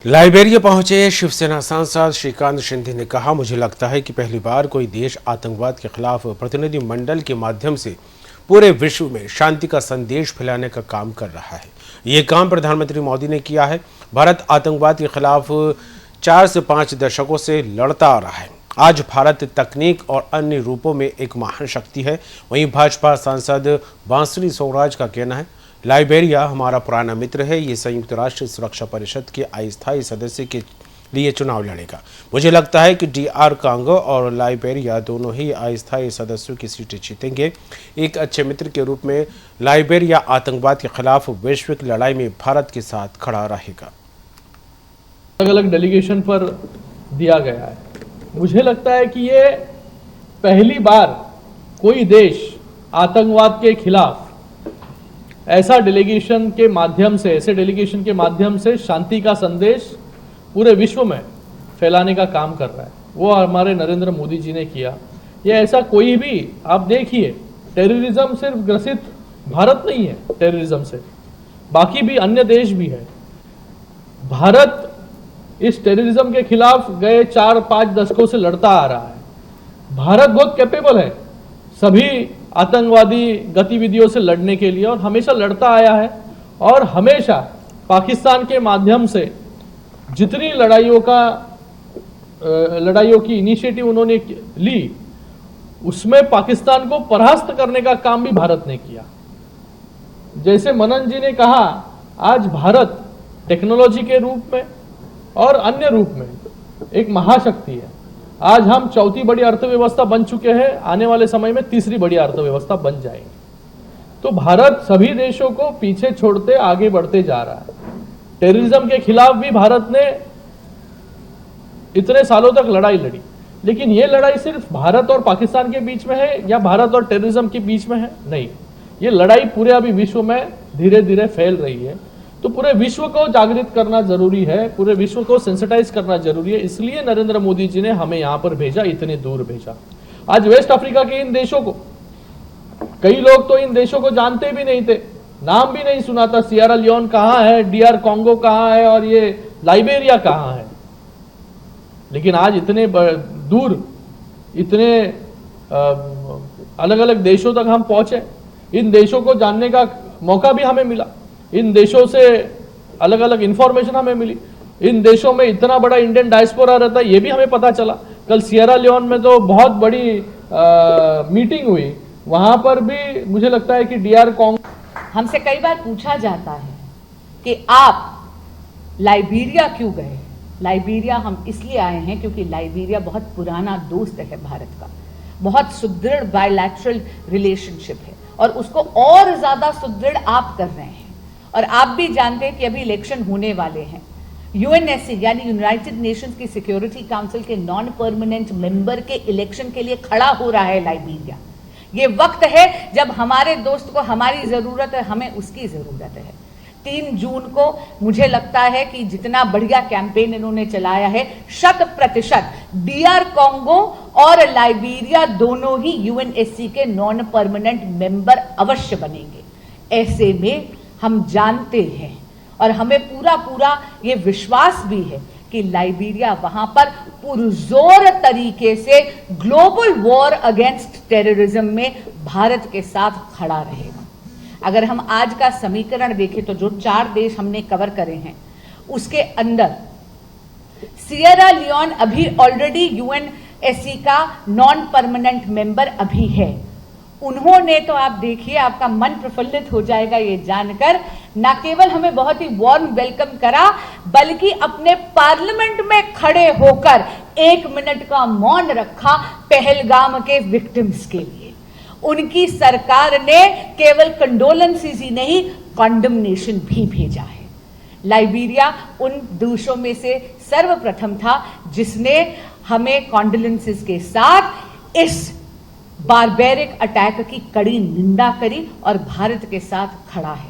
Liberia पहुंचे शिवसेना सांसद श्रीकांत शिंदे ने कहा, मुझे लगता है कि पहली बार कोई देश आतंकवाद के खिलाफ प्रतिनिधि मंडल के माध्यम से पूरे विश्व में शांति का संदेश फैलाने का काम कर रहा है। ये काम प्रधानमंत्री मोदी ने किया है। भारत आतंकवाद के खिलाफ 4 से 5 दशकों से लड़ता आ रहा है। आज भारत तकनीक और अन्य रूपों में एक महान शक्ति है। वहीं भाजपा सांसद बांसुरी स्वराज का कहना है, लाइबेरिया हमारा पुराना मित्र है। ये संयुक्त राष्ट्र सुरक्षा परिषद के अस्थायी सदस्य के लिए चुनाव लड़ेगा। मुझे लगता है कि DR कांगो और लाइबेरिया दोनों ही अस्थायी सदस्यों की सीटें जीतेंगे। एक अच्छे मित्र के रूप में लाइबेरिया आतंकवाद के खिलाफ वैश्विक लड़ाई में भारत के साथ खड़ा रहेगा। अलग अलग डेलीगेशन पर दिया गया है। मुझे लगता है कि ये पहली बार कोई देश आतंकवाद के खिलाफ ऐसे डेलीगेशन के माध्यम से शांति का संदेश पूरे विश्व में फैलाने का काम कर रहा है। वो हमारे नरेंद्र मोदी जी ने किया। ये ऐसा कोई भी, आप देखिए, टेररिज्म सिर्फ ग्रसित भारत नहीं है, टेररिज्म से बाकी भी अन्य देश भी है। भारत इस टेररिज्म के खिलाफ गए 4-5 दशकों से लड़ता आ रहा है। भारत बहुत कैपेबल है सभी आतंकवादी गतिविधियों से लड़ने के लिए, और हमेशा लड़ता आया है। और हमेशा पाकिस्तान के माध्यम से जितनी लड़ाइयों की इनिशिएटिव उन्होंने ली, उसमें पाकिस्तान को परास्त करने का काम भी भारत ने किया। जैसे मनन जी ने कहा, आज भारत टेक्नोलॉजी के रूप में और अन्य रूप में एक महाशक्ति है। आज हम चौथी बड़ी अर्थव्यवस्था बन चुके हैं, आने वाले समय में तीसरी बड़ी अर्थव्यवस्था बन जाएंगे। तो भारत सभी देशों को पीछे छोड़ते आगे बढ़ते जा रहा है। टेररिज्म के खिलाफ भी भारत ने इतने सालों तक लड़ाई लड़ी, लेकिन यह लड़ाई सिर्फ भारत और पाकिस्तान के बीच में है या भारत और टेररिज्म के बीच में है, नहीं। ये लड़ाई पूरे अभी विश्व में धीरे धीरे फैल रही है। तो पूरे विश्व को जागृत करना जरूरी है, पूरे विश्व को सेंसिटाइज करना जरूरी है। इसलिए नरेंद्र मोदी जी ने हमें यहां पर भेजा, इतने दूर भेजा। आज वेस्ट अफ्रीका के इन देशों को, कई लोग तो इन देशों को जानते भी नहीं थे, नाम भी नहीं सुना था। सियरा लियोन कहां है, DR कांगो कहां है, और ये लाइबेरिया कहां है। लेकिन आज इतने दूर, इतने अलग अलग देशों तक हम पहुंचे। इन देशों को जानने का मौका भी हमें मिला। इन देशों से अलग अलग इंफॉर्मेशन हमें मिली। इन देशों में इतना बड़ा इंडियन डायस्पोरा रहता है, ये भी हमें पता चला। कल सियरा लियोन में तो बहुत बड़ी मीटिंग हुई, वहां पर भी मुझे लगता है कि DR कांगो। हमसे कई बार पूछा जाता है कि आप लाइबेरिया क्यों गए। लाइबेरिया हम इसलिए आए हैं क्योंकि लाइबेरिया बहुत पुराना दोस्त है भारत का, बहुत सुदृढ़ बायलैटरल रिलेशनशिप है, और उसको और ज्यादा सुदृढ़ आप कर रहे हैं। और आप भी जानते हैं कि अभी इलेक्शन होने वाले हैं। UNSC यानी यूनाइटेड नेशंस की सिक्योरिटी काउंसिल के नॉन परमानेंट मेंबर के इलेक्शन के लिए खड़ा हो रहा है लाइबेरिया। ये वक्त है जब हमारे दोस्त को हमारी जरूरत है, हमें उसकी जरूरत है। 3 जून को मुझे लगता है कि जितना बढ़िया कैंपेन इन्होंने चलाया है, 100% DR कांगो और लाइबेरिया दोनों ही UNSC के नॉन परमानेंट मेंबर अवश्य बनेंगे। ऐसे में हम जानते हैं और हमें पूरा ये विश्वास भी है कि लाइबेरिया वहां पर पुरजोर तरीके से ग्लोबल वॉर अगेंस्ट टेररिज्म में भारत के साथ खड़ा रहेगा। अगर हम आज का समीकरण देखें तो जो 4 देश हमने कवर करे हैं, उसके अंदर सियरा लियोन अभी ऑलरेडी UNSC का नॉन परमानेंट मेंबर अभी है। उन्होंने तो, आप देखिए, आपका मन प्रफुल्लित हो जाएगा ये जानकर, न केवल हमें बहुत ही वार्म वेलकम करा, बल्कि अपने पार्लियामेंट में खड़े होकर 1 मिनट का मौन रखा पहलगाम के विक्टिम्स के लिए। उनकी सरकार ने केवल कंडोलेंसेस ही नहीं, कॉन्डमनेशन भी भेजा है। लाइबेरिया उन देशों में से सर्वप्रथम था जिसने हमें कॉन्डोलेंसेस के साथ इस बारबेरिक अटैक की कड़ी निंदा करी और भारत के साथ खड़ा है।